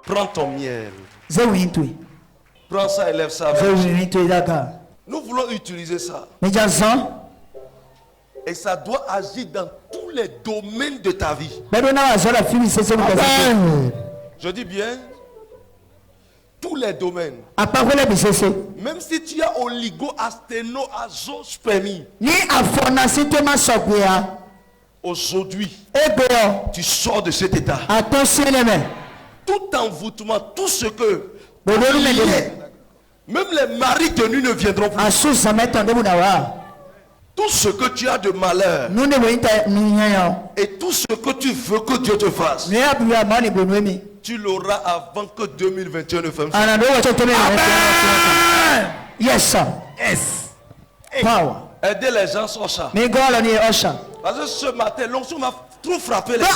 Prends ton miel. Zewintui. Prends ça et lève ça. Zewintui daka. Nous voulons utiliser ça. Mijazan. Et ça doit agir dans tous les domaines de ta vie. Je dis bien, tous les domaines. Même si tu as oligo-asténo-azospermie. Aujourd'hui, tu sors de cet état. Tout envoûtement, tout ce que... Même les maris tenus ne viendront plus. Tout ce que tu as de malheur et tout ce que tu veux que Dieu te fasse, tu l'auras avant que 2021 ne fasse. Amen. Yes, sir. Yes. Power. Aider les gens sans ça. Parce que ce matin, l'onction m'a trop frappé les gens.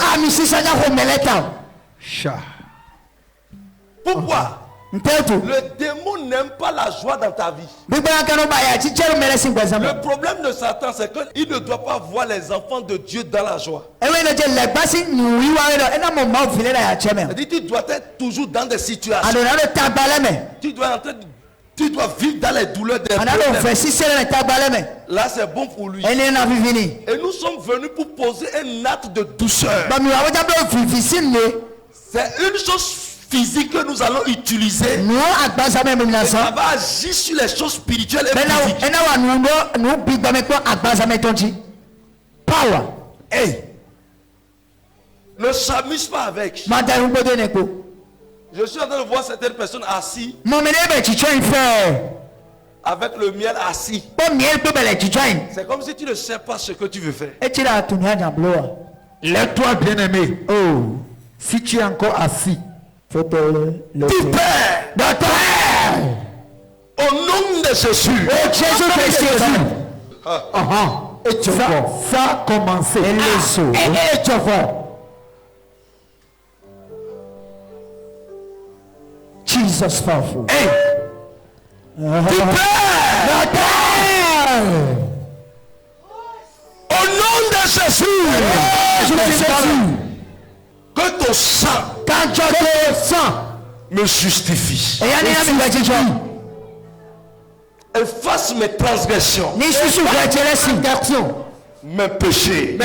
Pourquoi? Le démon n'aime pas la joie dans ta vie. Le problème de Satan, c'est qu'il ne doit pas voir les enfants de Dieu dans la joie. C'est-à-dire, tu dois être toujours dans des situations. Tu dois vivre dans les douleurs des problèmes. Là, c'est bon pour lui. Et nous sommes venus pour poser un acte de douceur. C'est une chose physique que nous allons utiliser. Ça va agir sur les choses spirituelles et physiques. Power. Hey. Ne s'amuse pas avec. Je suis en train de voir certaines personnes assises. Avec le miel assis. C'est comme si tu ne sais pas ce que tu veux faire. Lève-toi, bien-aimé. Oh, si tu es encore assis. Du Père, au nom de Jésus, et ça a commencé. Jesus powerful. Du Père, au nom de Jésus, que ton sang me justifie. Efface mes transgressions, mes péchés,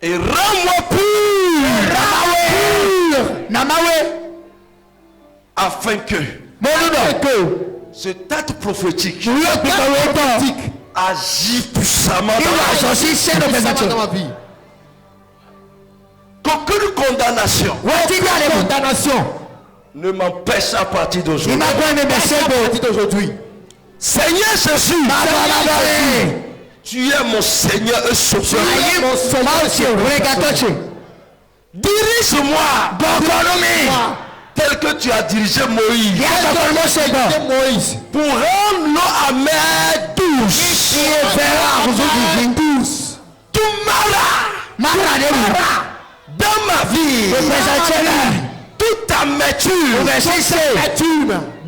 et rends-moi pur, afin que cet acte prophétique agit puissamment dans ma vie. Qu'aucune condamnation ne m'empêche à partir d'aujourd'hui. Seigneur Jésus, tu es mon Seigneur et Sauveur. Dirige-moi tel que tu as dirigé Moïse pour rendre l'eau amère douce. Tout mara dans ma vie, toute amertume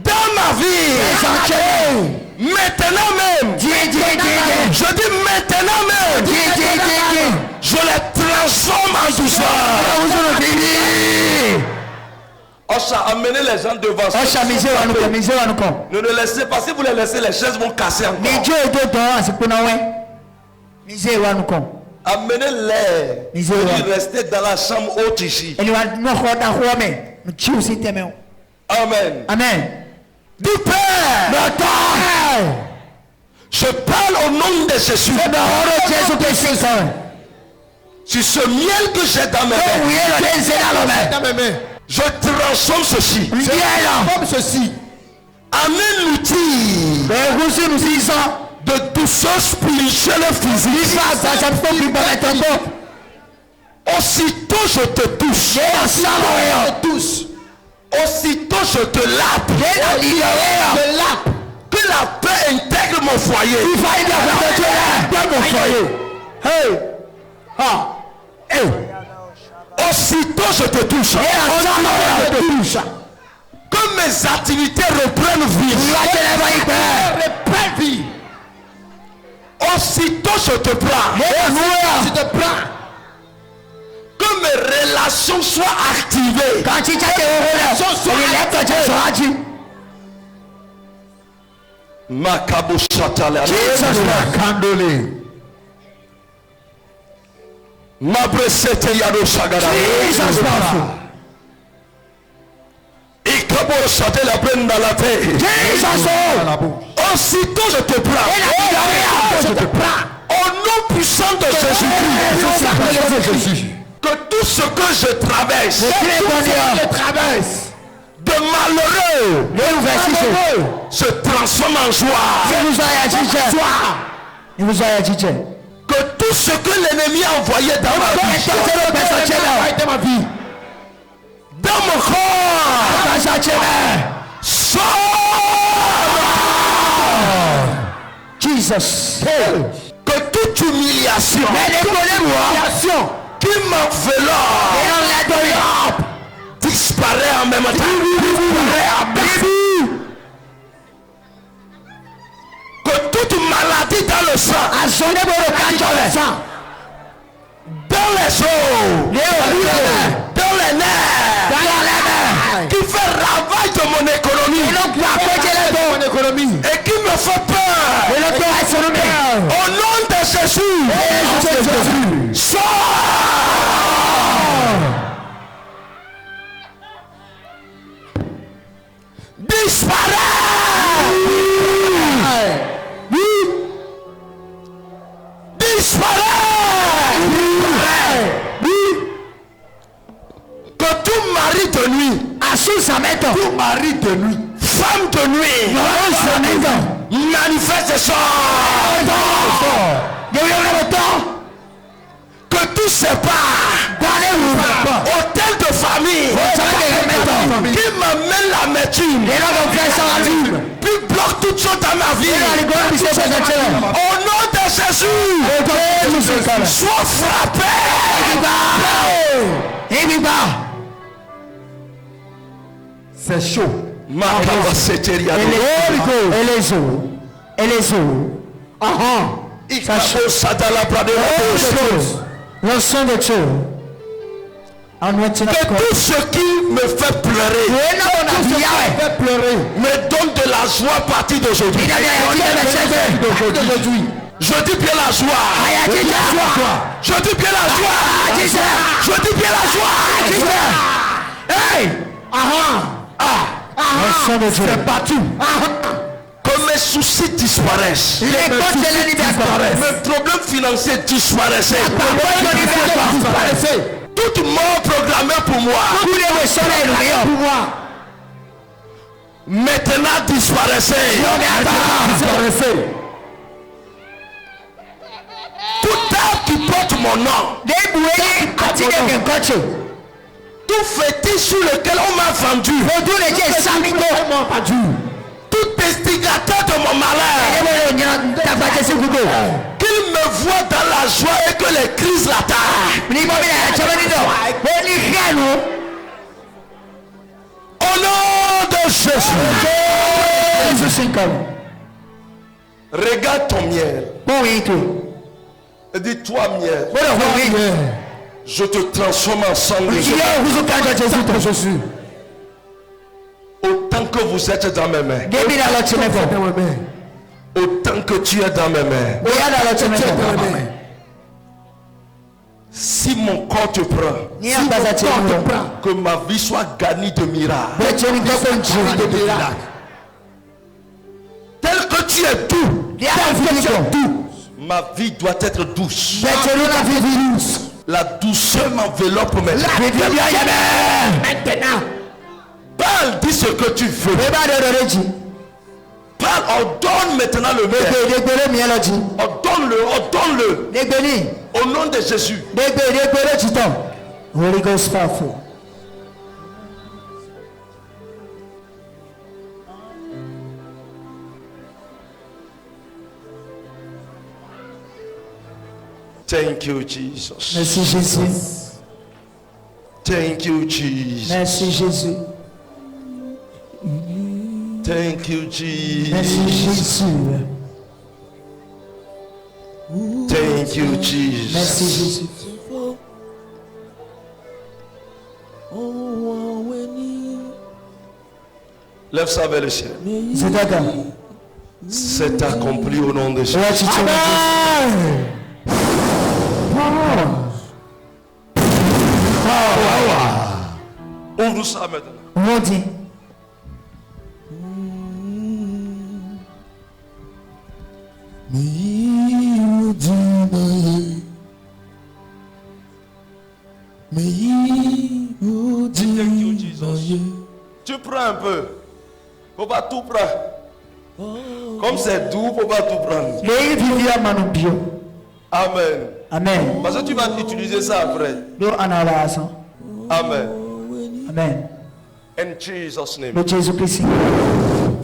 dans ma vie, maintenant même, je dis maintenant même, je les transforme en douceur. Ocha, amenez les gens devant. Ne les laissez pas, si vous les laissez, les chaises vont casser encore. Amenez-les. Ils rester dans la chambre haute ici. Amen. Amen. Du Père, je parle au nom de Jésus. Sur ce miel que j'ai dans mes mains, je transforme ceci en un outil de douceur spirituelle et physique. Aussitôt je te touche, aussitôt je te lappe, que la paix intègre mon foyer. Aussitôt je te touche, que mes activités reprennent vie. Aussitôt je te prends. Tu te prends. Que mes relations soient activées. Quand tu as tes relations, Makabo Shatale. Jesus Makandole. Mabresete Yado Shagara. Jesus powerful. Ikabo Shatale la prenne dans la tête. Jesus. Aussitôt je te prends. Je te prends. Au nom puissant de Jésus-Christ. Que tout ce que je traverse. De malheureux se transforme en joie. Que tout ce que l'ennemi a envoyé dans ma vie, dans mon corps, sort. Jesus. Que toute humiliation qui m'enveloppe disparaît en même temps. Que toute maladie dans le sang, dans les os, dans les nerfs, qui fait ravage de mon économie et qui me fait peur, au nom de Jésus, sors. Que tout mari de nuit, tout mari de nuit, femme de nuit, manifeste sort. Que tout sépare, hôtel de famille qui m'amène l'amertume, qui bloque toutes choses dans ma vie. Au nom de Jésus, sois frappé. C'est chaud. Le son de Dieu. Que tout ce qui me fait pleurer me donne de la joie à partir d'aujourd'hui. Je dis bien la joie. Je dis bien la joie. Je dis bien la joie. Hey! C'est partout. Que mes soucis disparaissent. Mes problèmes financiers disparaissent. Toute mort programmée pour moi maintenant disparaissez. Tout arbre qui porte mon nom, tout fétiche sur lequel on m'a vendu, tout instigateur de mon malheur, qu'il me voit dans la joie et que les crises l'attardent. Au nom de Jésus. Regarde ton miel. Et dis-toi miel. Je te transforme en sanglier. Autant que vous êtes dans mes mains. Autant que tu es dans mes mains. Si mon corps te prend, que ma vie soit garnie de miracles. Tel que tu es doux, ma vie doit être douce. La douceur m'enveloppe maintenant. Parle, dis ce que tu veux. Parle, ordonne maintenant le miel. Ordonne-le. Au nom de Jésus. Holy Ghost powerful. Thank you, Jesus. Merci Jésus. Thank you, Jesus. Merci Jésus. Thank you, Jesus. Merci Jésus. Thank you, Jesus. Merci Jésus. Lève ça vers le ciel. C'est accompli au nom de Jésus. Amen. Ouvre ça maintenant. On dit. Tu prends un peu. Faut pas tout prendre. Comme c'est doux, faut pas tout prendre. Amen. Amen. Parce que tu vas utiliser ça après. Amen. Amen. In Jesus' name. Le Jésus-Christ.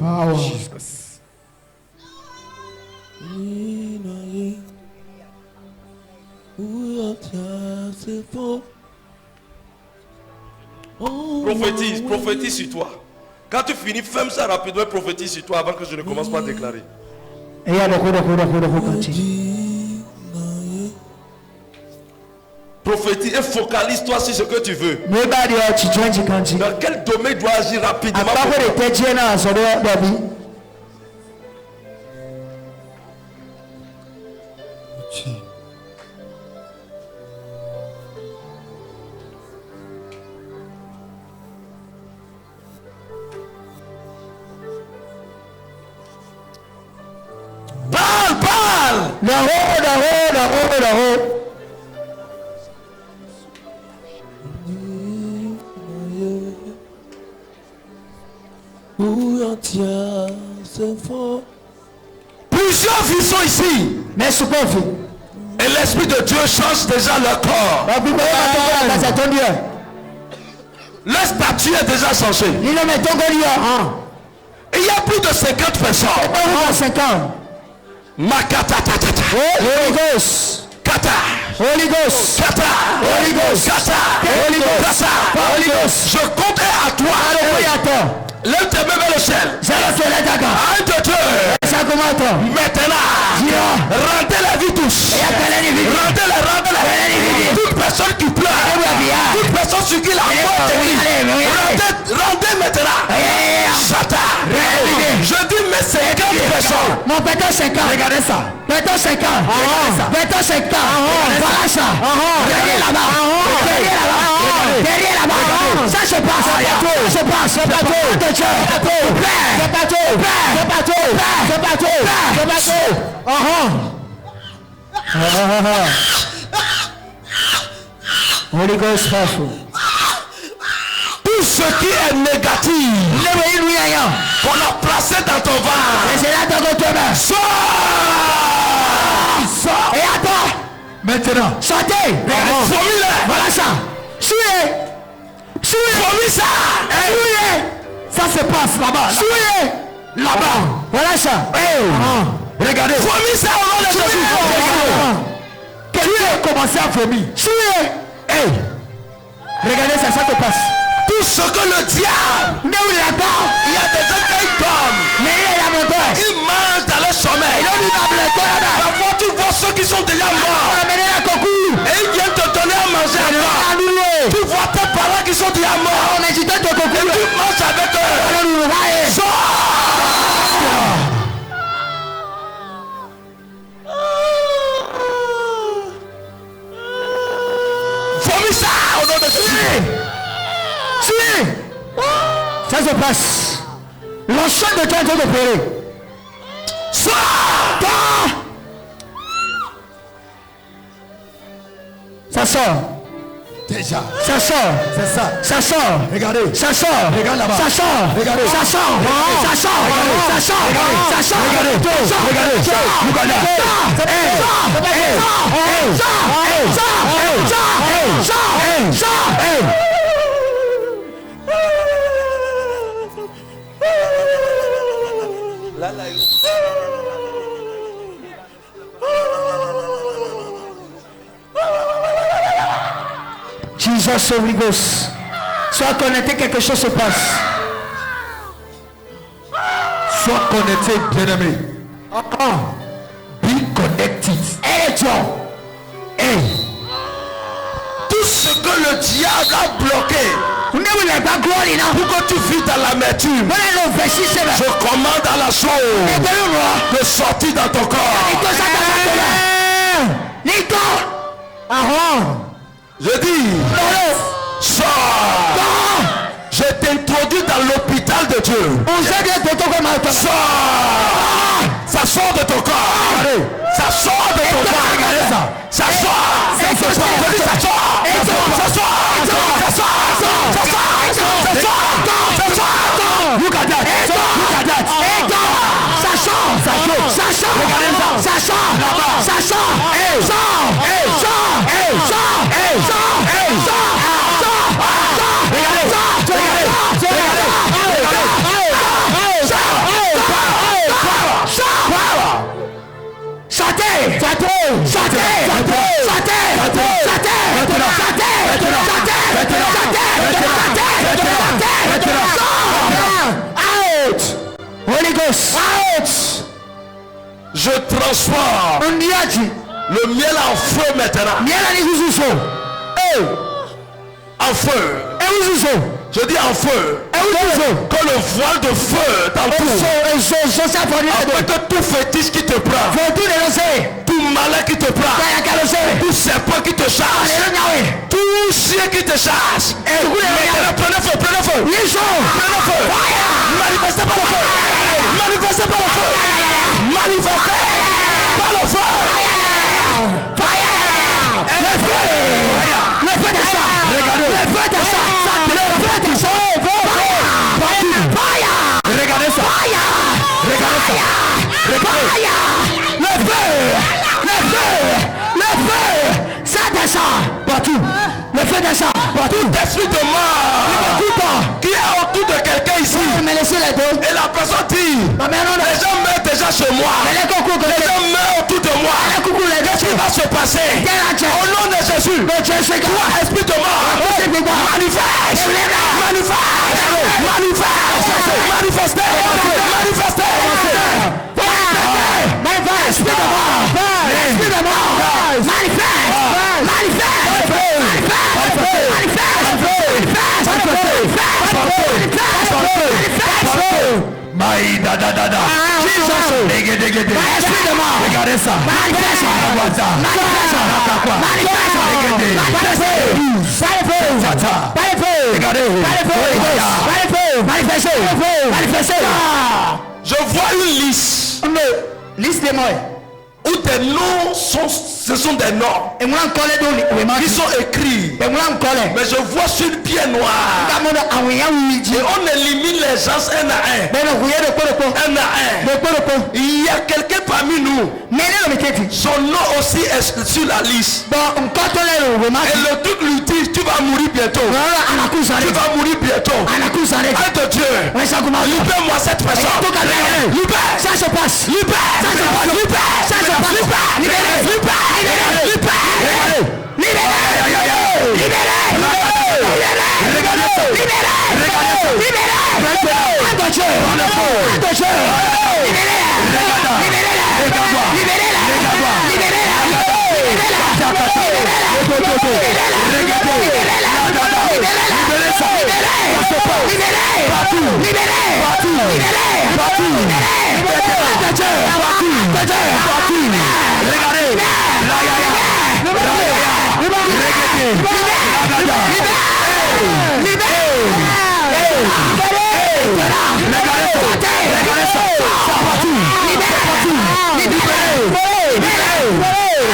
Power. Prophétise, prophétise sur toi. Quand tu finis, ferme ça rapidement et prophétise sur toi avant que je ne commence pas à déclarer. Prophétise et focalise-toi sur ce que tu veux. Dans quel domaine dois agir rapidement? Parle! Plusieurs vies sont ici. Mais ce qu'on fait. Et l'Esprit de Dieu change déjà leur corps. Leur statut est déjà changé. Et il y a plus de 50 personnes. Makatatatata. Holy Ghost. Kata. Holy Ghost. Kata. Holy Ghost. Kata. Holy Ghost. Holy Ghost. Je compte à toi. Lève tes mains vers le ciel. 1, 2, 2. Maintenant. Rendez la vie tous. Rendez-les. Toute personne qui pleure. Toute personne sur qui la mort est. Rendez maintenant. Chata. Je dis mes 50 personnes. Mon pétard 50. Regardez ça. Pétard 50. Pétard 50. Voilà ça. Derrière là-bas. Derrière là-bas. Ça se passe. Ça se passe. C'est pas tout. C'est pas tout. Holy Ghost powerful. Tout ce qui est négatif qu'on a placé dans ton ventre, sors. Et attends. Maintenant. Sortez. Voilà ça. Suivez. Vomis ça. Ça se passe là-bas. Suivez. Là-bas. Voilà ça. Regardez. Vomis ça au nom de Jésus. Quelqu'un a commencé à vomir. Suivez. Regardez ça, ça te passe. Tout ce que le diable, il y a des gens qui dorment. Ils mangent dans le sommeil. Parfois tu vois ceux qui sont déjà morts. Et ils viennent te donner à manger à toi. Tu vois tes parents qui sont déjà morts. Et tu manges avec eux. Vomis ça au nom de Jésus. Ça se passe. L'enchaîne de toi est opéré. Ça sort. Déjà. Ça sort. C'est ça. Ça sort. Regardez. Ça sort. Regarde là-bas. Ça sort. Regardez. Ça sort. Ça sort. Ça sort. Ça sort. Regardez. Jesus Holy Ghost. Sois connecté, quelque chose se passe. Sois connecté, bien-aimé. Be connected. Et toi. que le diable a bloqué pour que tu vis dans l'amertume, je commande à la chose de sortir dans ton corps. Je dis, sors. Je t'introduis dans l'hôpital de Dieu. Sors. Ça sort de ton corps. Ça sort de ton corps. Ça sort. Ça sort. Ça sort. Ça sort. Ça sort. Ça sort. Ça sort. Look at that. Look at that. Ça sort. Ça sort. Ça sort. Ça sort. Ça sort. Holy Ghost, out. Je transforme le miel en feu maintenant. En feu. Je dis en feu. Que le voile de feu t'entoure. Afin que tout fétiche qui te prend, tout malin qui te prend, tout serpent qui te chasse, tout chien qui te chasse, prenez feu, prenez feu. Prenez feu. Manifestez par le feu. Manifestez par le feu. Manifestez par le feu. Le feu de ça. Regardez. Le feu de ça. Le feu de ça. Regardez ça. Regardez ça. Regardez. Le feu. Le feu. Le feu. Ça descend partout. Le feu descend partout. Tout esprit de mort qui est autour de quelqu'un ici. Et la personne dit, les gens meurent déjà chez moi. Les gens meurent autour de moi. Qu'est-ce qui va se passer? Au nom de Jésus, toi esprit de mort, manifeste. Manifestez. Esprit de mort. Regardez ça. Je vois une liste des morts. Où des noms ce sont des noms qui sont écrits. Mais je vois sur une pierre noire. Et on élimine les gens un à un. Il y a quelqu'un parmi nous. Son nom aussi est sur la liste. Et le truc lui dit, tu vas mourir bientôt. Tu vas mourir bientôt. Aide de Dieu. Libère-moi cette personne. Libère. Ça se passe. Libère. Ça se passe. Libère. Ça se passe. Libérez.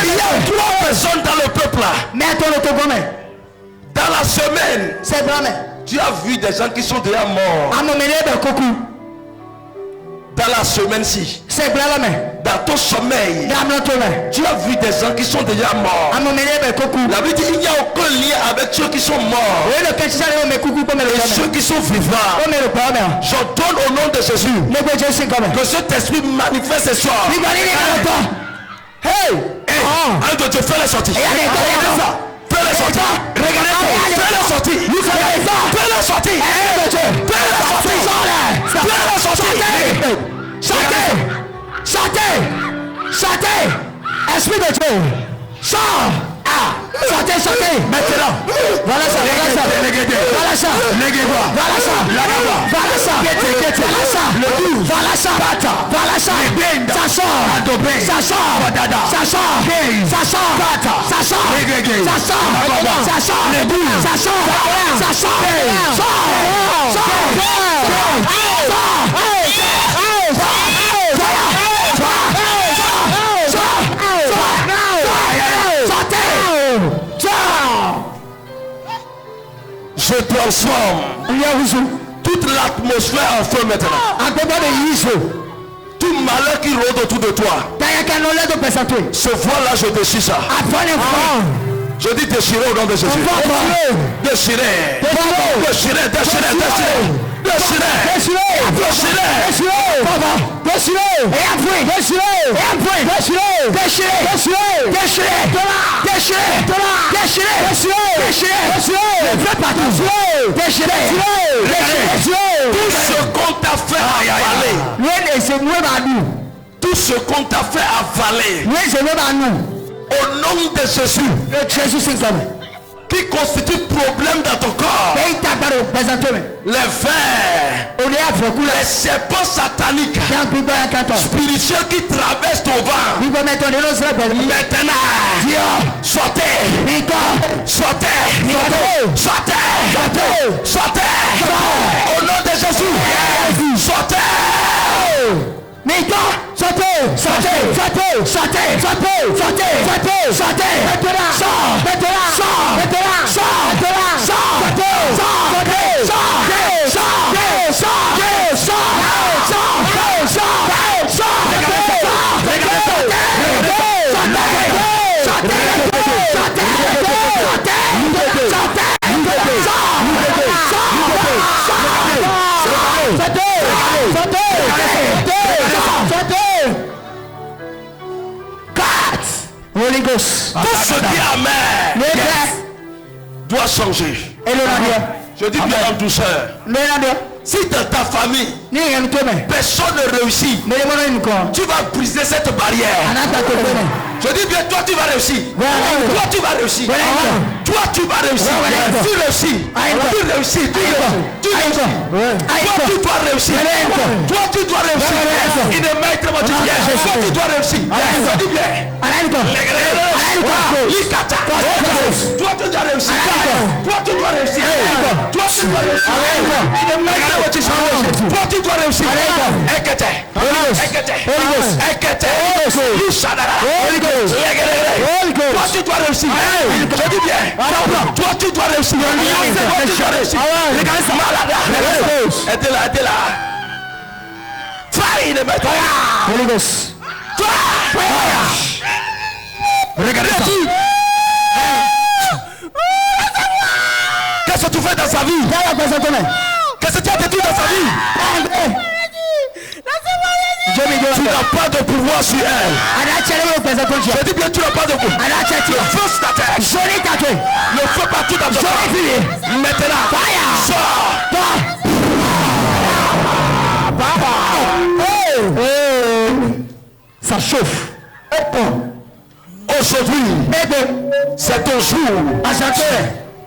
Il y a 3 personnes dans le peuple là. Dans la semaine, tu as vu des gens qui sont déjà morts. Dans la semaine-ci, dans ton sommeil, tu as vu des gens qui sont déjà morts. La Bible dit qu'il n'y a aucun lien avec ceux qui sont morts et ceux qui sont vivants. Je donne au nom de Jésus que cet esprit manifeste ce soir. Hey, un de Dieu, fais-les sortir. Fais-les sortir. Fais-les sortir. Fais-les sortir. Fais-les sortir. Chantez. Esprit de Dieu. Sors. Sortez, sortez. Maintenant. Voilà ça, voilà ça. Voilà ça. Voilà ça. Voilà ça. Voilà ça. Le 12. Voilà ça. Voilà ça. Ça sort. Ça sort. Ça sort. Ça sort. Ça sort. Ça sort. Ça sort. Le 12. Ça sort. Ça sort. Je transforme toute l'atmosphère en feu maintenant. Tout malheur qui rôde autour de toi. Ce voile-là, je déchire ça. Je dis déchirer au nom de Jésus. Déchirer. Déchirer, déchirer, déchirer. Déchirer. Déchirer. Déchirer. Tout ce qu'on t'a fait avaler. Tout ce qu'on t'a fait avaler. Au nom de Jésus. Qui constitue problème dans ton corps. Les vers, les serpents sataniques spirituels qui traversent ton ventre. Maintenant, sortez, sortez, sortez, sortez, au nom de Jésus, sortez. Sortez, sortez, sortez, sortez, sortez, sortez, sortez, sortez, Holy Ghost. Tout ce qui est amer doit changer. Je dis bien en douceur. Si dans ta famille personne ne réussit, tu vas briser cette barrière. Je dis bien, toi tu vas réussir. Toi tu vas réussir. Toi tu vas réussir. Tu réussis. Tu réussis. Tu réussis. Toi tu dois réussir. Toi tu dois réussir. Il ne maître pas du bien. Toi tu dois réussir. Je dis bien. Toi tu dois réussir. Toi tu dois réussir. Toi tu dois réussir. Il ne maître pas du bien. Toi tu dois réussir. Toi tu dois réussir. Je dis bien. Toi tu dois réussir. Toi tu dois réussir. Malade. Aidez-la, aidez-la. Fire in the Holy Ghost. Regardez ça. Qu'est-ce que tu fais dans sa vie? Qu'est-ce que tu as détruit dans sa vie? Tu n'as pas de pouvoir sur elle. Je dis bien, tu n'as pas de pouvoir. Le feu sur ta tête. Le feu partout dans ton corps. Maintenant, sors. Ça chauffe. Aujourd'hui, c'est ton jour.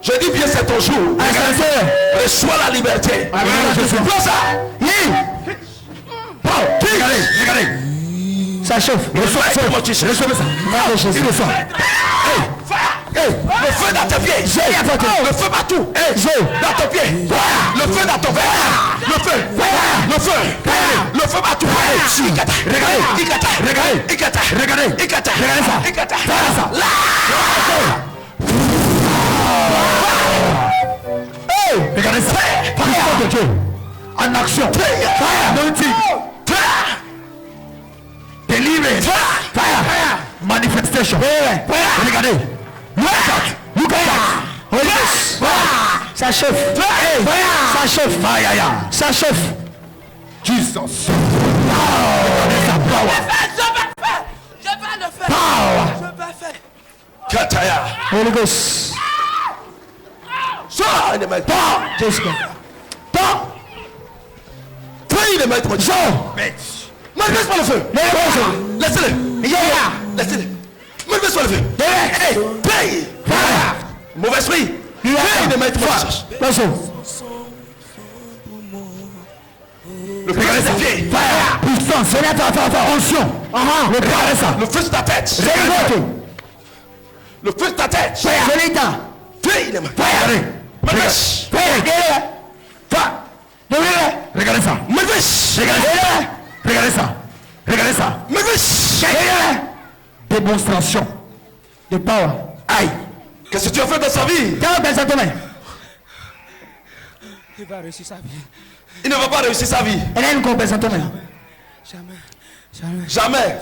Je dis bien, c'est ton jour. Reçois la liberté. Prends ça. Regardez. Ça chauffe. Reçois ça. Le feu dans tes pieds. Le feu partout. Dans tes pieds. Le feu dans ton verre. Le feu. Le feu. Le feu partout. Regardez ça. En action. Deliverance. Manifestation. Regardez. Look at that. Ça chauffe. Ça chauffe. Ça chauffe. Jesus. Je vais le faire. Kataya. Holy Ghost. Sors. Jessica. Fais le maître. Sors. Ne laisse pas le feu. Laissez-le. Laissez-le. Mauvais soit levé. Paye. Mauvais esprit. Paye de mettre le feu de tes pieds. Puissance. Onction. Le feu de ta tête. Le feu de ta tête. Paye de mettre. Regardez ça. Regardez ça. Regardez ça. Démonstration de power. Aïe. Qu'est-ce que tu as fait dans sa vie? Il va réussir sa vie. Il ne va pas réussir sa vie. Jamais.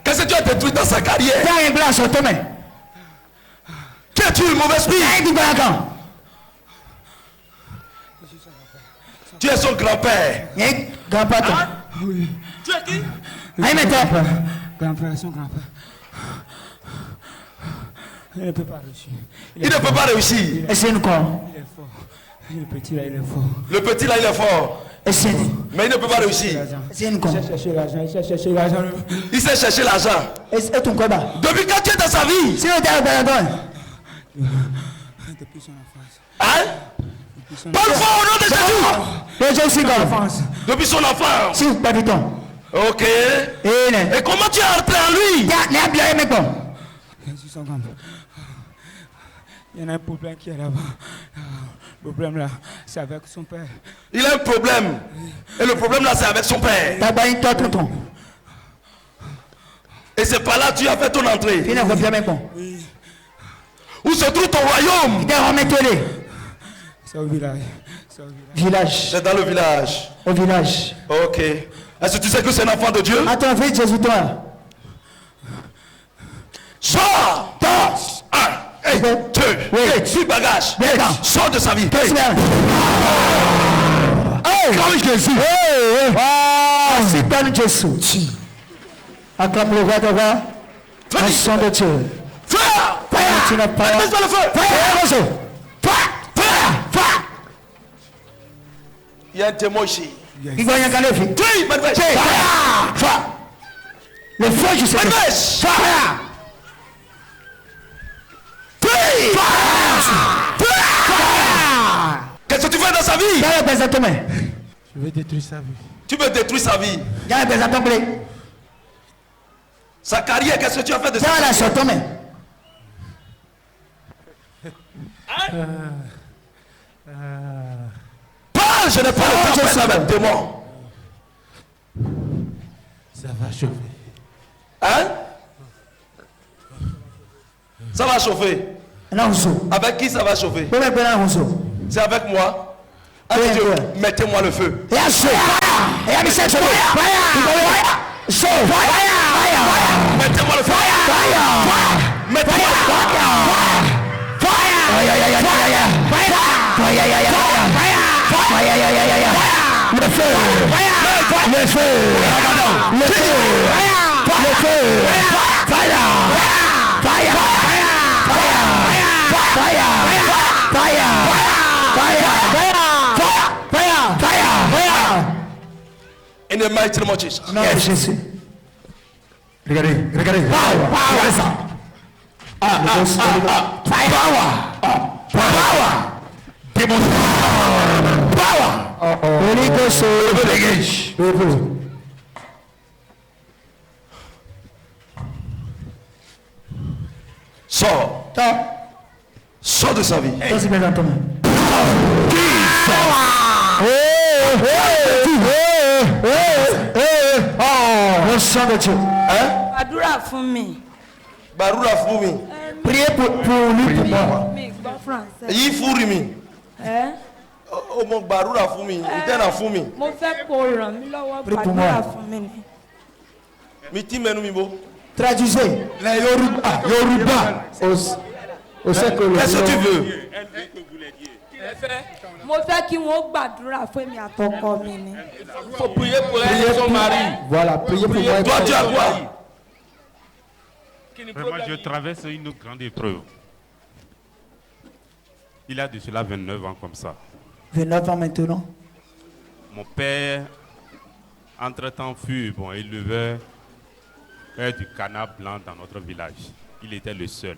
Qu'est-ce que tu as détruit dans sa carrière? Qui as-tu, le mauvais esprit? Tu es son grand-père. Grand-père. Oui. Tu es qui? Grand-père, son grand-père. Il ne peut pas réussir. Il ne peut pas réussir. Et c'est une quoi? Il est fort. Le petit là, il est fort. Le petit là, il est fort. Mais il ne peut pas réussir. C'est une quoi? Il sait chercher l'argent. Il sait chercher l'argent. Et ton quoi? Depuis quand tu es dans sa vie? C'est le terre. Depuis son enfance. Hein? Parle fort au nom de Jésus. Depuis son enfance. Si, pas du temps. Ok. Et comment tu es entré en lui? Il y en a un problème qui est là-bas. Le problème là, c'est avec son père. Il a un problème. Et le problème là, c'est avec son père. Et c'est par là que tu as fait ton entrée. Oui. Où se trouve ton royaume? C'est au village. C'est dans le village. Au village. Ok. Est-ce que tu sais que c'est un enfant de Dieu? Attends, vite, Jésus, toi. Sors! 1, 2, 6 bagages. Sors de sa vie. Acclame Jésus. Acclame Jésus. Acclame le roi de roi. Un son de Dieu. Feu! Tu n'as pas. Laisse-moi le feu! Il y a un témoin ici. Il va y avoir un feu. Le feu, je sais. Qu'est-ce que tu fais dans sa vie? Je vais détruire sa vie. Tu veux détruire sa vie. Sa carrière, qu'est-ce que tu as fait de sa carrière? Parle, je n'ai pas le temps de faire avec démon. Ça va chauffer. Hein? Ça va chauffer. Avec qui ça va chauffer? C'est avec moi. Avec Dieu, mettez-moi le feu. Mettez-moi le feu. Mettez-moi le feu. Le feu. Le feu. Le feu. Le feu. In the mighty name of Jesus. Jésus. Regardez ça. Power. Démonstration. Power. Sors de sa vie. Badura fún mi. Barura Fumi. Priez pour lui, pour moi. Mi gbọ́ français. Yi Furimi. Ẹ́ Omo Barura Fumi. Itena Fumi. mo fẹ́ kó ràn mí lọ́wọ́ Prie pour gbàdúrà moi. fún mi ni. Miti menu mibo. Traduisez. Les Yoruba. Qu'est-ce que tu veux? Mo fẹ́ kí wọ́n gbàdúrà fún mi àtọkọ mi ni. Il faut prier pour elle et son mari. Voilà, priez pour moi. Toi, tu as quoi? Vraiment, je traverse une grande épreuve. Il a de cela 29 ans comme ça. 29 ans maintenant. Mon père, entre-temps, fut éleveur du canard blanc dans notre village. Il était le seul.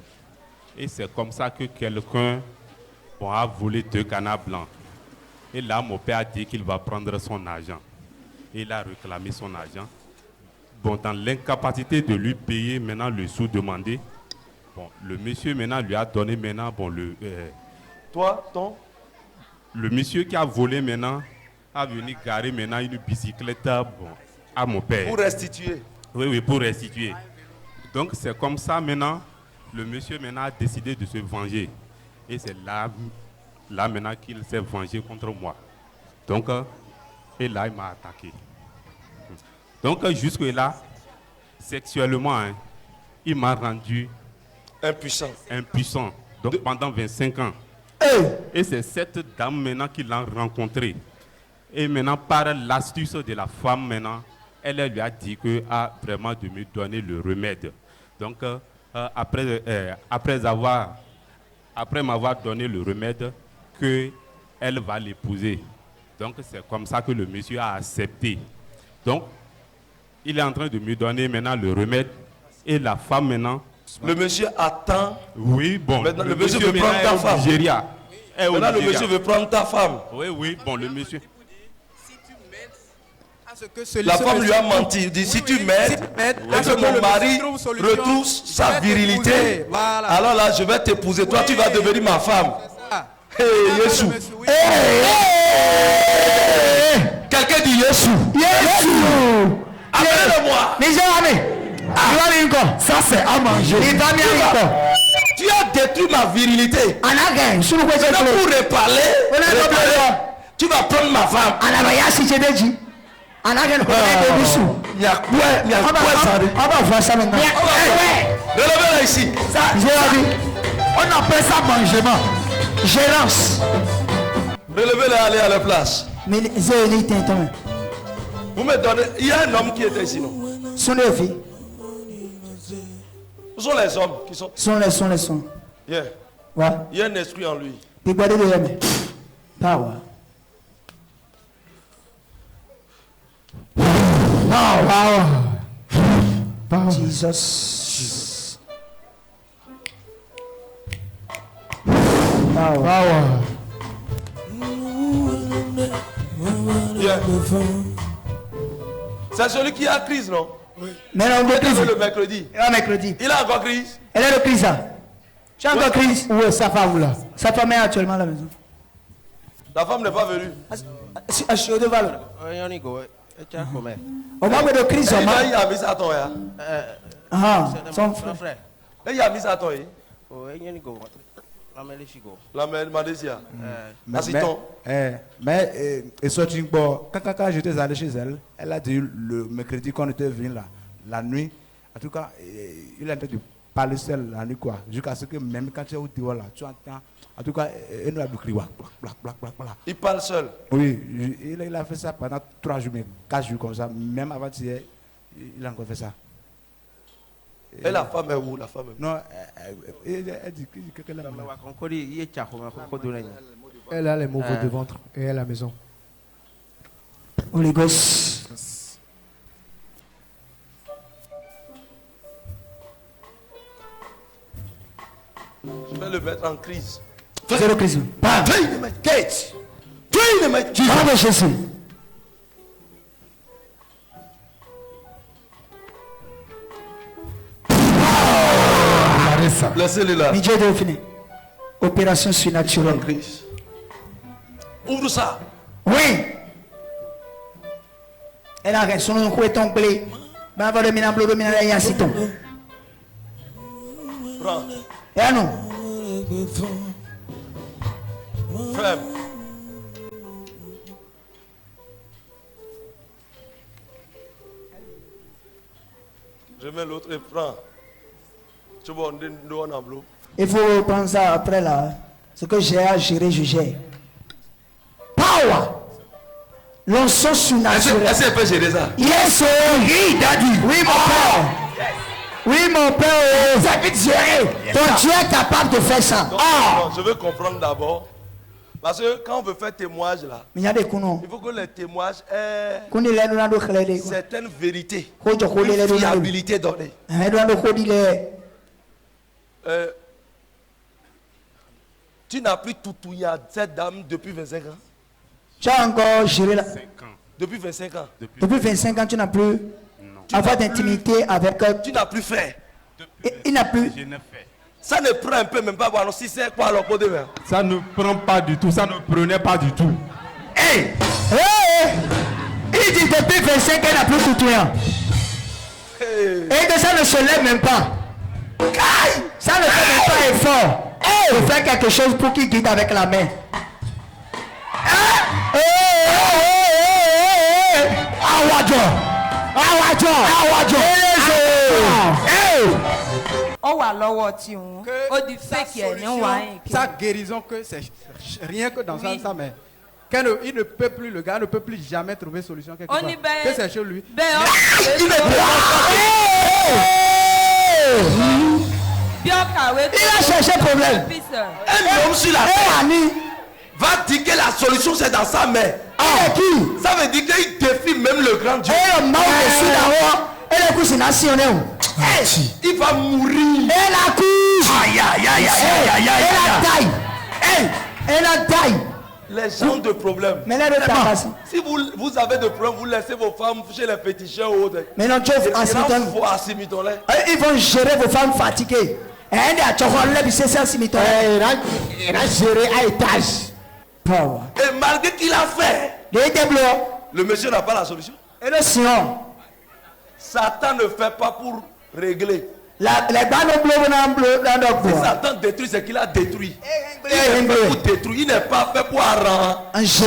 Et c'est comme ça que quelqu'un a volé 2 canards blancs. Et là, mon père a dit qu'il va prendre son argent. Et il a réclamé son argent. Bon, dans l'incapacité de lui payer maintenant le sou demandé, bon, le monsieur maintenant lui a donné maintenant, bon, le monsieur qui a volé maintenant a venu garer maintenant une bicyclette à mon père. Pour restituer. Oui, pour restituer. Donc c'est comme ça maintenant, le monsieur maintenant a décidé de se venger. Et c'est là maintenant qu'il s'est vengé contre moi. Donc, et là il m'a attaqué. Donc jusque-là, sexuellement, hein, il m'a rendu impuissant. Donc pendant 25 ans. Et c'est cette dame maintenant qu'il a rencontrée. Et maintenant, par l'astuce de la femme maintenant, elle lui a dit que vraiment de me donner le remède. Donc après m'avoir donné le remède, qu'elle va l'épouser. Donc c'est comme ça que le monsieur a accepté. Donc il est en train de me donner maintenant le remède et la femme maintenant. Le monsieur attend. Oui, bon. Maintenant, le monsieur veut prendre ta femme. Nigeria. Maintenant, le monsieur veut prendre ta femme. Oui, bon, le monsieur. La femme lui a menti. Il dit, si tu m'aides, et que mon mari retrouve sa virilité, alors là, je vais t'épouser. Toi, tu vas devenir ma femme. Hey, Yesu. Quelqu'un dit Yesu. Appelez-le-moi. Ça c'est à manger. Tu as détruit ma virilité. Maintenant pour reparler, tu vas prendre ma femme. Relevez-la ici. On appelle ça mangement. Gérance. Relevez-la, allez à la place. Vous me donnez. Il y a un homme qui était ici, non? Sont les filles. Où sont les hommes qui sont? Sont. Yeah. Ouais. Il y a un esprit en lui. Power. Jesus. Power. Yeah. C'est celui qui a crise, non? Oui. Mais non, le mercredi. Il a encore crise. Elle est de crise, ça. Tu as encore crise? Où est sa femme là? Sa femme est actuellement à la maison. La femme n'est pas venue. Je suis au devant. On m'a mis de crise. Il a mis ça à toi. Son frère. Il a mis ça à toi. La Malaysia. Mais quand j'étais allé chez elle, elle a dit le mercredi qu'on était venu là, la nuit, en tout cas, il a en train de parler seul la nuit quoi, jusqu'à ce que même quand tu es au dehors là, tu entends, en tout cas, il a crié. Il parle seul. Oui, il a fait ça pendant 3 jours, mais 4 jours comme ça, même avant hier, il a encore fait ça. Et la femme est où? La femme est où? Non, elle dit qu'elle est là. Elle a les mouvements de ventre et elle est à la maison. Holy Ghost. Je vais le mettre en crise. Zéro crise. Kate. Jésus. Laissez-le là. Dieu est fini. Opération surnaturelle. Ouvre ça. Oui. Elle a raison. Son coup est tombé. Ben va le minable le minable ya siton. Prends. Et non. Ferme. Je mets l'autre et prends. Il faut prendre ça après là. Ce que j'ai à gérer, je gère. Power. L'onction surnaturelle. Est-ce qu'elle peut gérer ça? Yes, oui, daddy. Oui, mon père. Oui, mon père. Ça peut gérer. Ton Dieu est capable de faire ça. Non, je veux comprendre d'abord. Parce que quand on veut faire témoignage là, il faut que les témoignages aient certaines vérités, une fiabilité donnée. Tu n'as plus toutouillé à cette dame depuis 25 ans. Tu as encore géré la... Depuis 25 ans. Depuis 25 ans, tu n'as plus avoir d'intimité avec elle. Tu n'as plus fait. Il n'a plus. Je n'ai fait. Ça ne prend un peu même pas. Alors si c'est quoi alors pour demain? Ça ne prend pas du tout. Ça ne prenait pas du tout. Hey! Hey! Il dit depuis 25 ans, il n'a plus toutouillé. Hey. Et que ça ne se lève même pas. Ça ne fait même pas effort. Il faut faire quelque chose pour qu'il guide avec la main. Sa guérison, que c'est rien que dans ça, mais il ne peut plus, le gars ne peut plus jamais trouver solution quelque part. Que c'est chez lui. Il a cherché problème. Un homme sur la terre va dire que la solution c'est dans sa main. Qui? Ça veut dire qu'il défie même le grand Dieu. Il va mourir. Les gens de problème. Si vous avez des problèmes, vous laissez vos femmes chez les féticheurs ou autres. Ils vont gérer vos femmes fatiguées. Et malgré qu'il a fait, le monsieur n'a pas la solution. Satan ne fait pas pour régler. Si Satan détruit ce qu'il a détruit, il n'est pas fait pour arranger.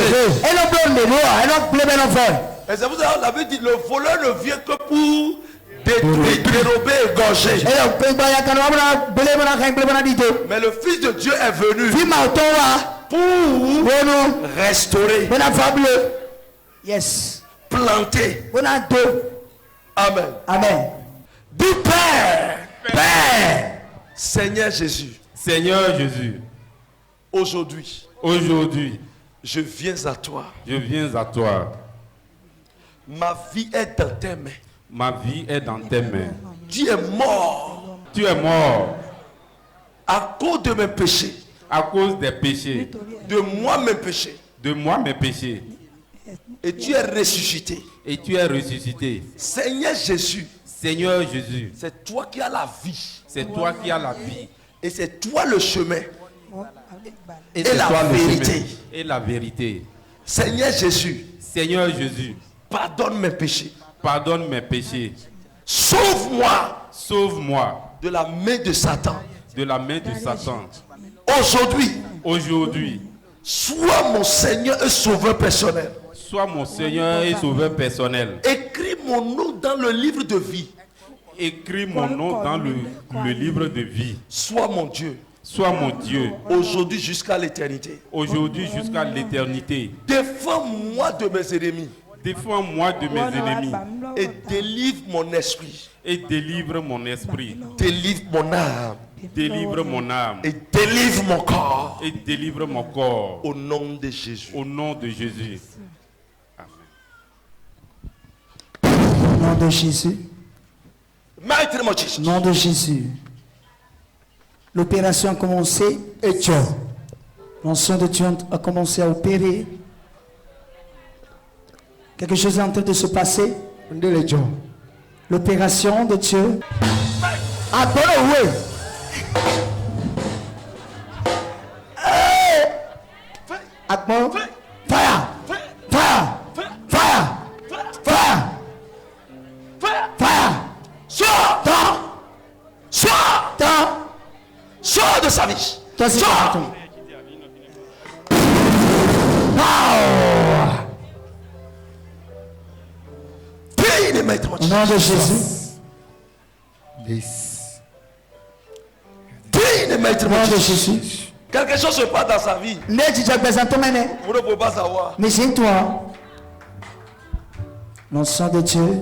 Et c'est pour ça qu'on avait dit, le voleur ne vient que pour détruire, dérober, égorger. Mais le Fils de Dieu est venu pour restaurer, planter. Amen. Amen. Du Père, Père, Seigneur Jésus. Seigneur Jésus. Aujourd'hui, je viens à toi. Je viens à toi. Ma vie est dans tes mains. Ma vie est dans tes mains. Tu es mort. Tu es mort. À cause de mes péchés. À cause des péchés. De moi mes péchés. De moi mes péchés. Et tu es ressuscité. Et tu es ressuscité. Seigneur Jésus. Seigneur Jésus. C'est toi qui as la vie. C'est toi qui as la vie. Et c'est toi le chemin. Et la vérité. Et la vérité. Seigneur Jésus. Seigneur Jésus. Pardonne mes péchés. Pardonne mes péchés. Sauve-moi. Sauve-moi. De la main de Satan. De la main de Satan. Aujourd'hui. Sois mon Seigneur et Sauveur personnel. Sois mon Seigneur et Sauveur personnel. Écris mon nom dans le livre de vie. Écris mon nom dans le livre de vie. Sois mon Dieu. Sois mon Dieu. Aujourd'hui jusqu'à l'éternité. Aujourd'hui jusqu'à l'éternité. Défends-moi de mes ennemis. Défends-moi de mes ennemis. Et délivre mon esprit. Et délivre mon esprit. Délivre mon âme. Délivre mon âme. Et délivre mon corps. Et délivre mon corps. Au nom de Jésus. Au nom de Jésus. Au nom de Jésus. Nom de Jésus. L'opération a commencé. Et Dieu. L'onction de Dieu a commencé à opérer. Quelque chose est en train de se passer. L'opération de Dieu. Atmo. Fire. Fire. Fire. Fire. Fire. Sors de sa vie. Sors. Au nom de Jésus. Au nom de Jésus. Quelque chose se passe dans sa vie. Vous ne pouvez pas savoir. Mais c'est toi. L'onction de Dieu.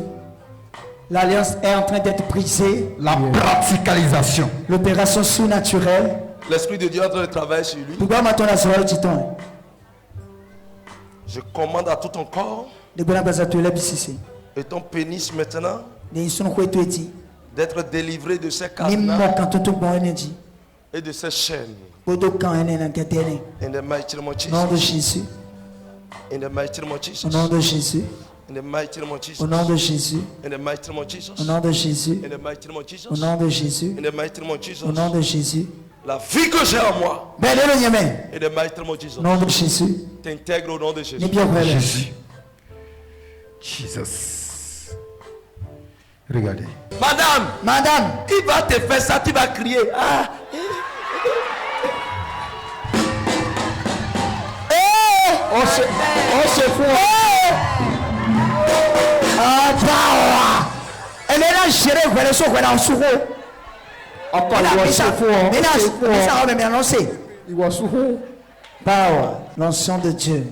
L'alliance est en train d'être brisée. La praticalisation. L'opération surnaturelle. L'Esprit de Dieu est en train de travailler sur lui. Pourquoi maintenant la soirée du temps? Je commande à tout ton corps et ton pénis maintenant d'être délivré de ces cadenas et de ces chaînes. In the mighty name of Jesus. In the mighty name of Jesus. Au nom de Jésus. In the mighty name of Jesus. Au nom de Jésus. In the mighty name of Jesus. Au nom de Jésus. In the mighty name of Jesus. Au nom de Jésus. In the mighty name of Jesus. Au nom de Jésus. La vie que j'ai en moi. In the mighty name of Jesus. Au nom de Jésus. T'intègre au nom de Jésus. Jésus. Jesus. Regardez. Madame, il va te faire ça, tu vas crier. Ah. On se fout. Ah, elle est là, gérée, elle est sur le sourd. Encore là, mais ça va même annoncer. Power, l'onction de Dieu.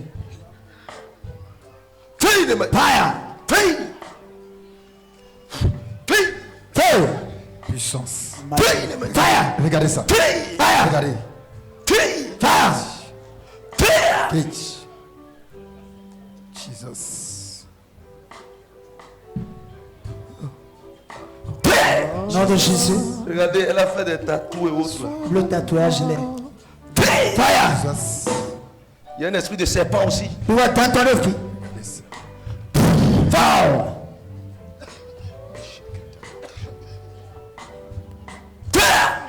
Fire. Puissance. Fire. Regardez ça. Fire. Regardez. Fire. Jesus. Nom de Jésus. Regardez, elle a fait des tatous et autres. Le tatouage, il est. Fire. Il y a un esprit de serpent aussi. Tu vois, dans ton œuf. Fire.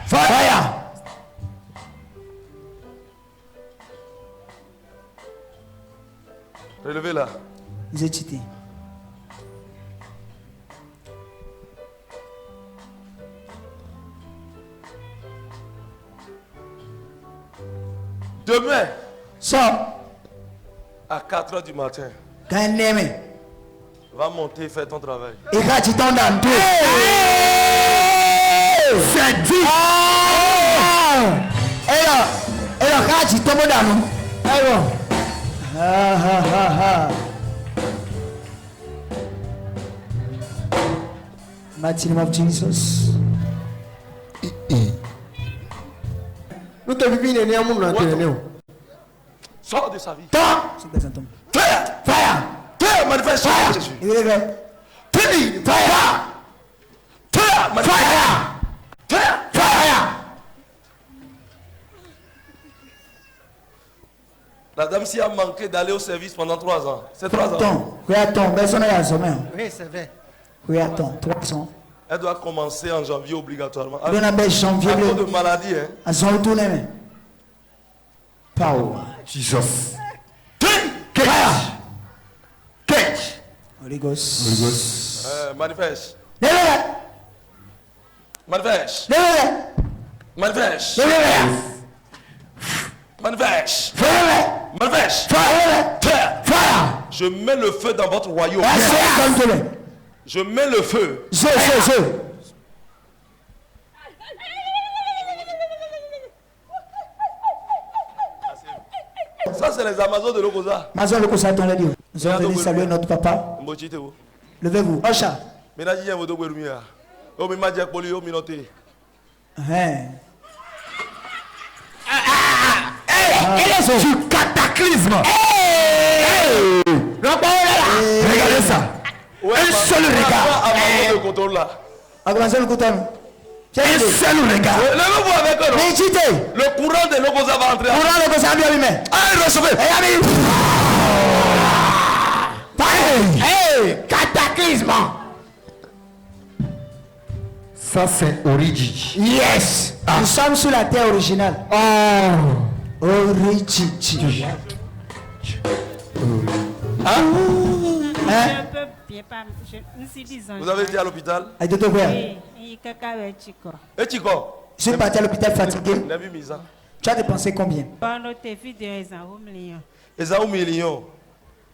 Fire. Relevez là. Vous êtes cité. Demain, ça, à 4h du matin, quand elle aime, va monter et faire ton travail. et quand tu tombes dans tout, c'est dit. Et là, quand tu tombes dans nous, Mighty name of Jesus. Nous te vivons une année Sors de sa vie. Fire! Fire! Manifeste Jésus. Fire! La dame s'y a manqué d'aller au service pendant 3 ans. C'est 3 ans. Oui, c'est vrai. Oui, attends, 3 ans. Elle doit commencer en janvier obligatoirement. À cause de maladie, hein. Elles sont retournées. Power. Jesus. Fire. Holy Ghost. Manifeste. Manifeste. Manifeste. Manifeste. Manifeste. Fire. Je mets le feu dans votre royaume. Je mets le feu. Ça, c'est les Amazones de Lokosa. Nous allons venir saluer notre papa. Levez-vous. Ocha. Du cataclysme. Regardez ça. Un seul regard. Un seul regard. Levez-vous avec eux. Le courant de Lokosa va entrer. Cataclysme. Ça c'est origine. Yes. Nous sommes sur la terre originale. Origine. Vous avez été à l'hôpital? Je suis parti à l'hôpital fatigué. Tu as dépensé combien?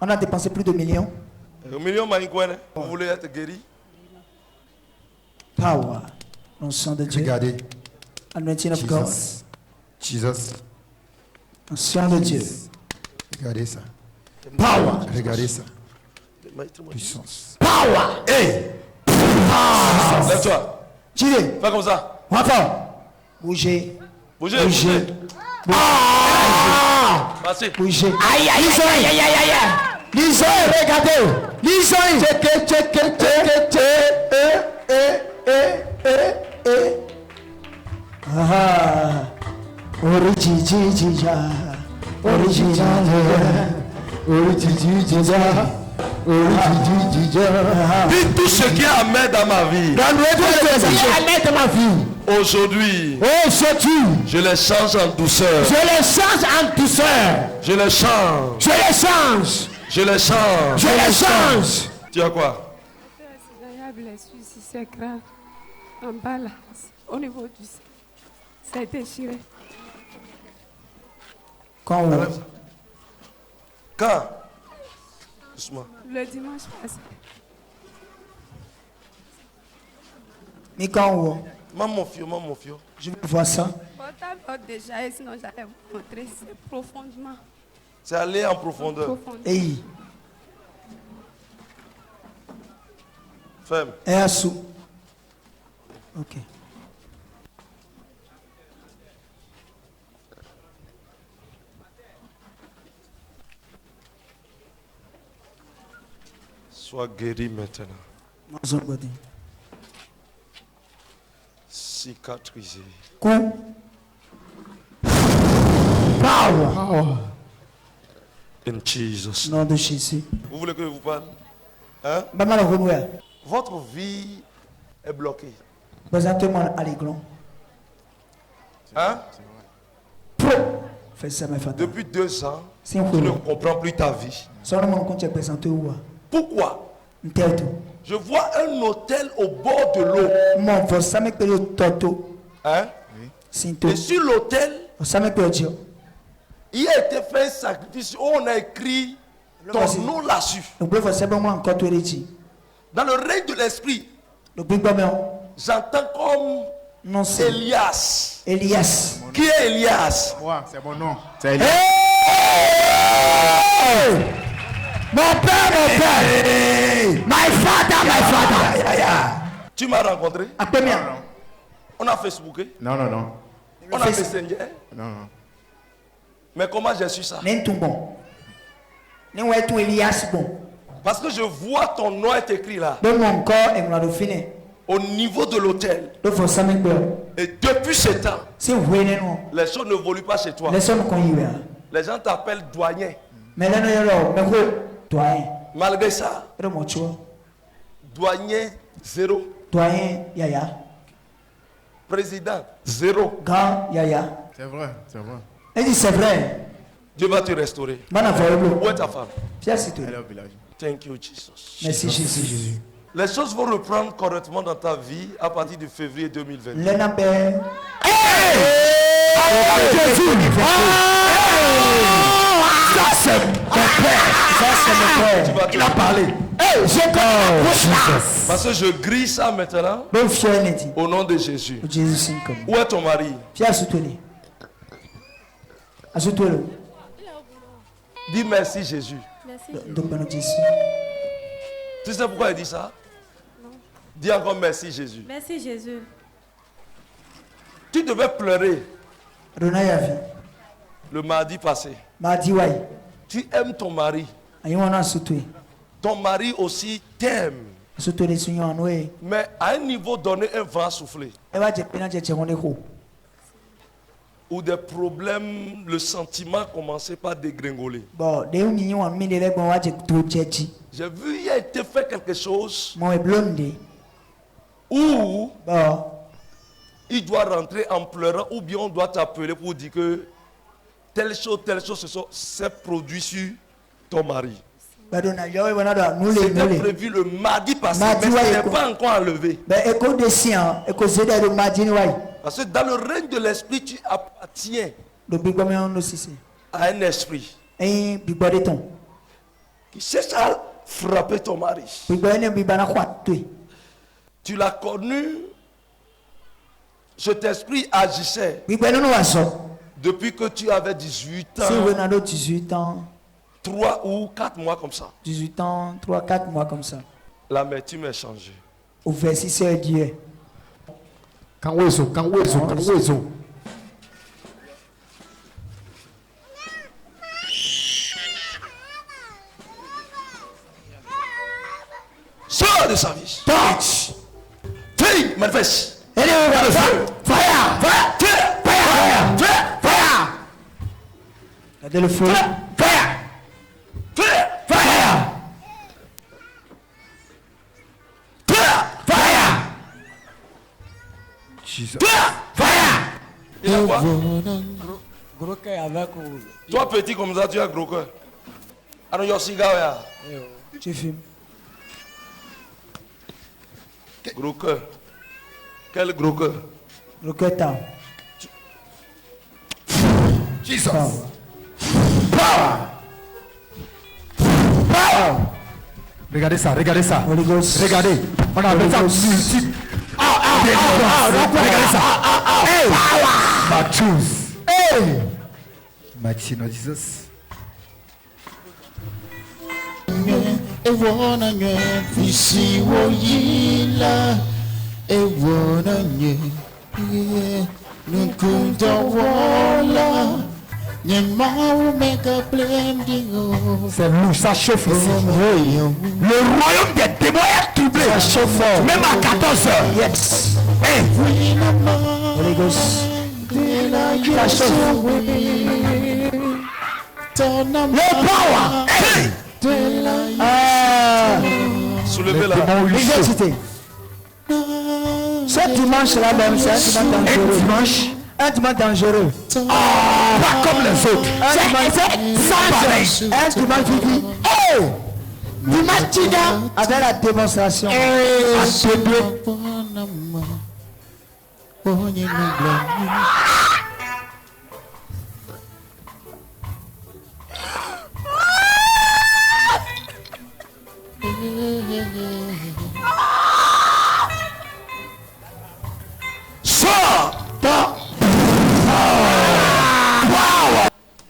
On a dépensé plus de millions. Vous voulez être guéri? Power. L'onction de Dieu. Regardez. Anointing of God. Jesus. L'onction de Dieu. Regardez ça. Power. Regardez ça. Puissance. Power. Hey. Lève-toi. Tirez. Fais comme ça. Encore. Bougez. Bougez. Passez. Bougez. Aïe, aïe, aïe, aïe, aïe, aïe. Lisez, regardez. Lisez. Dis tout ce qui est amer dans ma vie. Aujourd'hui, je les change en douceur. Je les change en douceur. Je les change. Je les change. Je les change. Je les change. Tu as quoi? Il y a blessure ici, c'est grave. En bas là, au niveau du sein. C'est déchiré. Quand? Doucement. Le dimanche passé. Mais quand? Maman fio. Je vais voir ça. Portable déjà, et sinon j'allais vous montrer. C'est profondément. C'est aller en profondeur. Hey. Ferme. Et assou. Ok. Sois guéri maintenant. Cicatrisé. Coup. Power. In Jesus. Nom de Jésus. Vous voulez que je vous parle? Hein? Votre vie est bloquée. Présentement à l'églon. Hein? Depuis 2 ans, tu ne comprends plus ta vie. Pourquoi? Je vois un hôtel au bord de l'eau. Hein? Et sur l'hôtel, il a été fait un sacrifice où on a écrit ton nom là-dessus. Dans le règne de l'esprit, j'entends comme Elias. Qui est Elias? Moi, c'est mon nom. C'est Elias. Mon père. My father. Tu m'as rencontré? On a Facebooké? Non. On a Messenger? Non. Mais comment j'ai su ça? Parce que je vois ton nom est écrit là. Au niveau de l'hôtel. Et depuis ce temps, les choses ne évoluent pas chez toi. Les gens t'appellent douanier. Malgré ça, douanier 0. Président 0. C'est vrai. Elle dit c'est vrai. Dieu va te restaurer. Où est ta femme? Elle est au village. Thank you, Jesus. Merci Jésus. Les choses vont reprendre correctement dans ta vie à partir de février 2020. Ça c'est mon père. Il a parlé. Parce que je grille ça maintenant. Au nom de Jésus. Où est ton mari? Dis merci Jésus. Tu sais pourquoi il dit ça? Non. Dis encore merci Jésus. Merci Jésus. Tu devais pleurer le mardi passé. Tu aimes ton mari. Ton mari aussi t'aime. Mais à un niveau donné, un vent a soufflé. Où des problèmes, le sentiment commençait par dégringoler. J'ai vu, il a été fait quelque chose où il doit rentrer en pleurant, ou bien on doit t'appeler pour dire que telle chose s'est produit sur ton mari. C'était prévu le mardi passé, mais ce n'est pas encore enlevé. Parce que dans le règne de l'esprit, tu appartiens à un esprit qui cherche à frapper ton mari. Tu l'as connu, cet esprit agissait depuis que tu avais 18 ans. 3 ou 4 mois comme ça. 18 ans, 3-4 mois comme ça. L'amertume est changée. Au verset c'est Dieu. Sors de sa vie. Touch. Fille, manifeste. Fire. Fire. Fire. Fire. Regardez le feu. Fire. Fire. Fire. Fire. Jesus. Fire. Il a quoi? Gros cœur avec. Toi petit comme ça, tu as gros cœur. Alors, your cigare. Tu fumes. Gros cœur. Quel gros cœur? Gros cœur t'as. Jesus. Power. Power. Regardez ça, regardez ça. Holy Ghost. Regardez. On a fait ça multiple. Regardez ça. Hey. My truth. Hey. Mighty Lord Jesus. Ewonanye fisi woyila ewonanye nukunta wala nyemau mega blendingo. C'est louche, ça chauffe ici. Le royaume des démons est troublé. Ça chauffe. Même à 14h. Yes. Hey. Holy Ghost. Ça chauffe. Le power. Hey. Soulevez-la. L'exercité. Ce dimanche-là même, c'est un dimanche dangereux. Un dimanche dangereux. Pas comme les autres. Un dimanche qui dit, oh, dimanche avec la démonstration.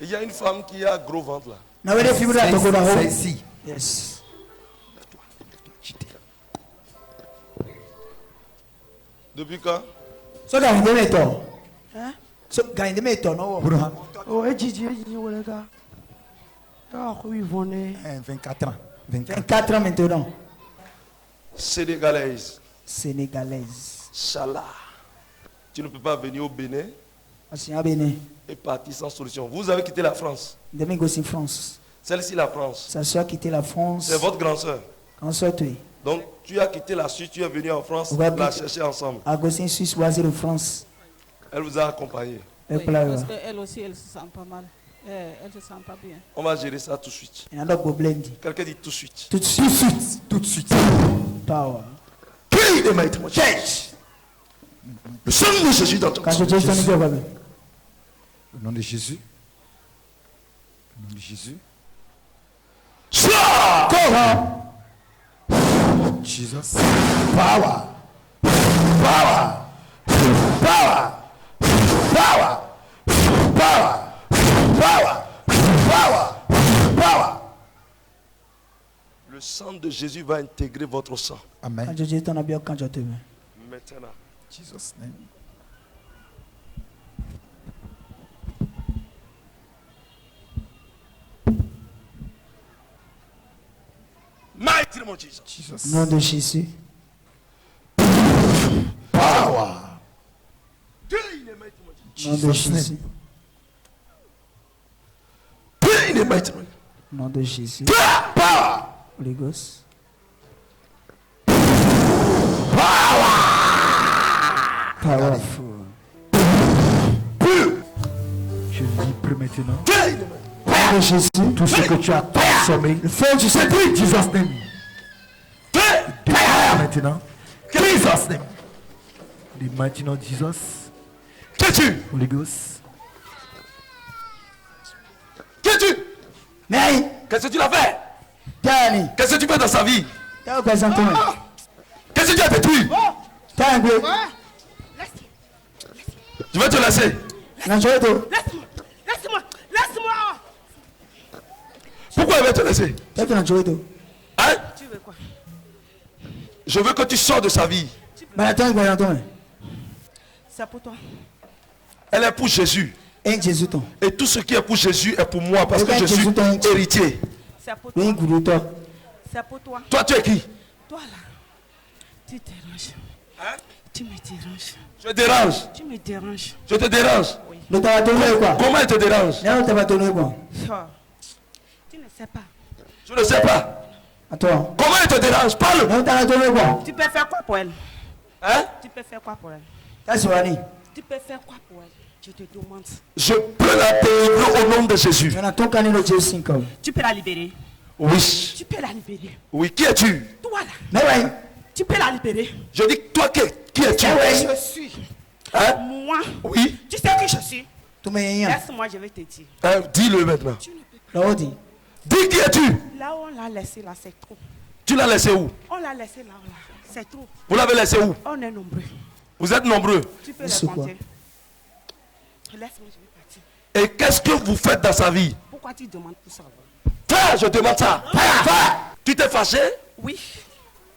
Il y a une femme qui a gros ventre là. C'est ici. Yes. Depuis quand? So gagne des méthodes. Hein? So gagne des méthodes, non? Oh, et Gigi, les gars. Ah, oui, venez. 24 ans. 24 ans maintenant. Sénégalaise. Sénégalaise. Tu ne peux pas venir au Bénin Bénin. et partir sans solution. Vous avez quitté la France. Demain, c'est France. Celle-ci, la France. Sa soeur a quitté la France. C'est votre grand-soeur. Grand-soeur, tu. Donc, tu as quitté la Suisse, tu es venu en France, la chercher ensemble. Agostin Suisse, Oisir de France. Elle vous a accompagné. Oui, parce qu'elle aussi, elle se sent pas mal. Elle se sent pas bien. On va gérer ça tout de suite. Quelqu'un dit tout de suite. Tout de suite. Tout de suite. Power. Prie de maître, mon change. Le sang de Jésus dans ton cœur. Au nom de Jésus. Au nom de Jésus. Jesus. Power. Power. Power. Power. Power. Power. Power. Power. Le sang de Jésus va intégrer votre sang. Amen. Maintenant. Jesus' name. Mighty name of Jesus. Nom de Jésus. Power. Nom de Jésus. Nom de Jésus. Power. Holy Ghost. Powerful. Je libre maintenant. Nom de Jésus. Tout ce que tu as consommé. Le feu du Saint. Jesus' name. Maintenant. Jesus' name. The mighty name of Jesus. Holy Ghost. Qu'est-ce que tu l'as fait? Dani. Qu'est-ce que tu fais dans sa vie? Qu'est-ce que tu as détruit? Je vais te laisser. Laisse-moi. Pourquoi il va te laisser? Hein? Tu veux quoi? Je veux que tu sors de sa vie. C'est pour toi. Elle est pour Jésus. Et tout ce qui est pour Jésus est pour moi parce que je suis héritier. C'est pour toi. C'est pour toi. Toi, tu es qui? Toi là. Tu déranges. Hein? Tu me déranges. Je dérange. Tu me déranges. Je te dérange. Oui. Comment il te dérange? Tu ne sais pas. Je ne sais pas. Attends. Comment il te dérange? Parle. Tu peux faire quoi pour elle? Hein? Tu peux faire quoi pour elle? Tu peux faire quoi pour elle? Je te demande. Je peux la délivrer au nom de Jésus. Tu peux la libérer? Oui. Tu peux la libérer? Oui. Qui es-tu? Toi là. Tu peux la libérer? Je dis toi qui es-tu? Je suis. Hein? Moi. Oui. Tu sais qui je suis? Laisse-moi, je vais te dire. Hein? Dis-le maintenant. Tu ne peux pas. Dis qui es-tu? Là où on l'a laissé, là, c'est trop. Tu l'as laissé où? On l'a laissé là, c'est trop. Vous l'avez laissé où? On est nombreux. Vous êtes nombreux. Tu peux les compter. Laisse-moi, je vais partir. Et qu'est-ce que vous faites dans sa vie? Pourquoi tu demandes tout ça? Frère, je demande ça. Frère, tu t'es fâché? Oui.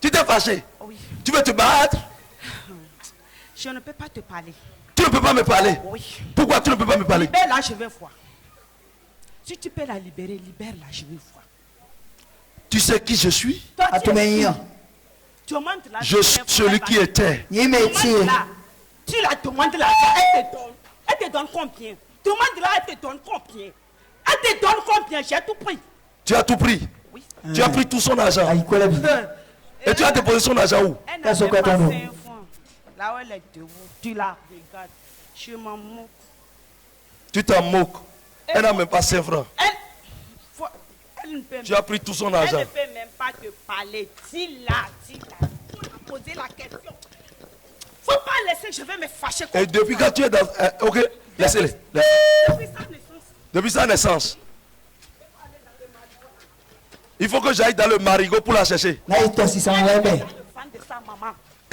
Tu t'es fâché? Oui. Tu veux te battre? Je ne peux pas te parler. Tu ne peux pas me parler? Oui. Pourquoi tu ne peux pas me parler? Libère-la, je vais voir. Si tu peux la libérer, libère-la, je vais voir. Tu sais qui je suis? Toi, tu montes là. Je suis celui qui était. Tu la demandes là, elle te donne combien? Demande là, elle te donne combien? Elle te donne combien? J'ai tout pris. Tu as tout pris? Oui. Tu as pris tout son argent. Et tu as déposé son argent où? Elle n'a même pas 5 francs. Là où elle est debout, tu la regardes. Je m'en moque. Tu t'en moques. Elle n'a même pas 5 francs. Elle ne peut tu as pris tout son argent. Elle ne peut même pas te parler. Dis-la. Faut la poser la question. Faut pas laisser, je vais me fâcher. Et depuis quand tu es dans... ok, laissez-les. Depuis sa naissance. Depuis sa naissance. Il faut que j'aille dans le marigot pour la chercher.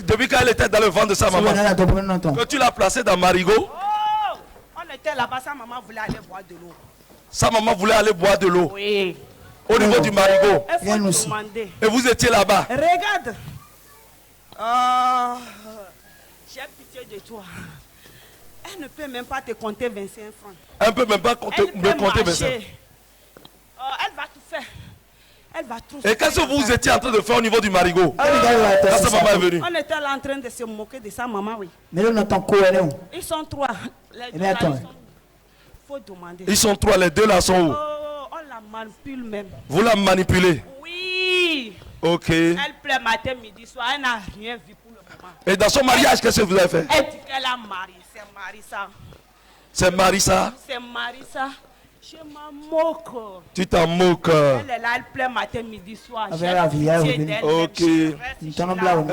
Depuis quand elle était dans le ventre de sa maman. Que tu l'as placée dans le marigot. Oh, on était là-bas, sa maman voulait aller boire de l'eau. Sa maman voulait aller boire de l'eau. Oui. Au niveau du marigot. Il faut demander. Et vous étiez là-bas. Regarde. Oh, j'ai pitié de toi. Elle ne peut même pas te compter 25 francs. Elle ne peut même pas me compter 25. Oh, elle va tout faire. Elle va tout faire. Et qu'est-ce que vous étiez en train de faire au niveau du marigot? Quand sa maman est venue. On était là en train de se moquer de sa maman, oui. Mais là, on entend quoi? Ils sont 3. Les deux, faut demander. Ils sont 3, les deux là sont où? Oh, on la manipule même. Vous la manipulez? Oui. Ok. Elle pleure matin, midi, soir. Elle n'a rien vu pour le moment. Et dans son mariage, qu'est-ce que vous avez fait? Elle dit qu'elle a marié. C'est Marissa. C'est Marissa? C'est Marissa. Je m'en moque. Tu t'en moques. Elle est là, elle pleure matin, midi, soir. Ok.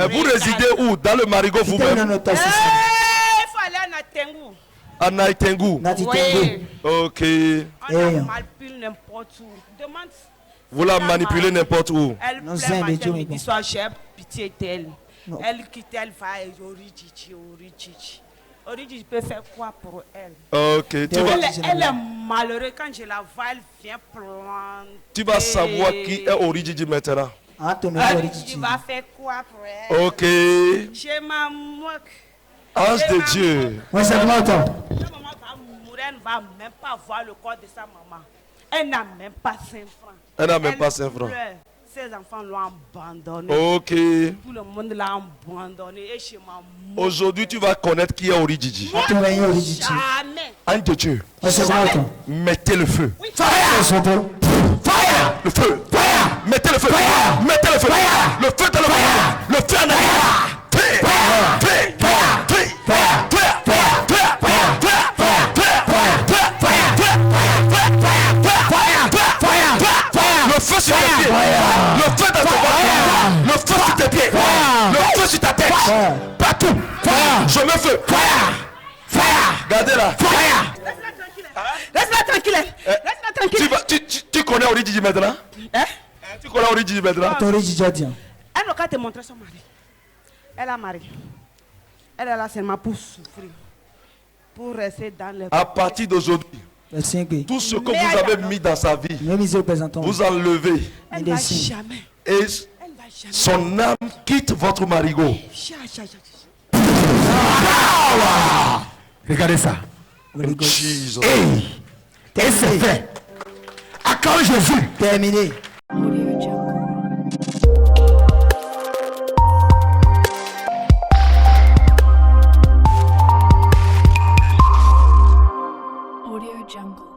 Vous résidez où? Dans le marigot vous-même? Il faut aller à Natengu. À Naitengu? Oui. Ok. On la manipule n'importe où. Demande. Vous la manipulez n'importe où? Elle pleure matin, midi, soir. J'ai pitié d'elle. Elle quitte, elle va à Origi. Origi peut faire quoi pour elle? Ok. Elle est malheureuse. Quand je la vois, elle vient planter. Tu vas savoir qui est Origi maintenant. Tu vas faire quoi pour elle? Ok. Je m'en moque. Ange de Dieu. Sa maman va mourir, elle ne va même pas voir le corps de sa maman. Elle n'a même pas 5 francs. Elle n'a même pas 5 francs. Ses enfants l'ont abandonné. Ok. Tout le monde l'a abandonné. Et je m'en moque. Aujourd'hui, tu vas connaître qui est Origi. Jamais. Ange de Dieu. Mettez le feu. Oui. Fire. Le feu. Fire. Mettez le feu. Fire. Mettez le feu. Fire. Le feu dans le fire. Le feu en arrière. Le feu sur tes pieds. Le feu dans ton ventre. Le feu sur tes pieds. Le feu sur ta tête. Partout. Je me feu. Regardez là. Laisse-la tranquille. Laisse-la tranquille. Tu connais Origi maintenant? Tu connais Origi maintenant? Elle n'a qu'à te montrer son mari. Elle a marié. Elle est là seulement pour souffrir. Pour rester dans les... À partir d'aujourd'hui, tout ce que vous avez mis dans sa vie, vous enlevez. Elle ne va jamais. Et son âme quitte votre marigot. Regardez ça. Jesus. Et c'est fait. À quand Jésus? Terminé. Jungle.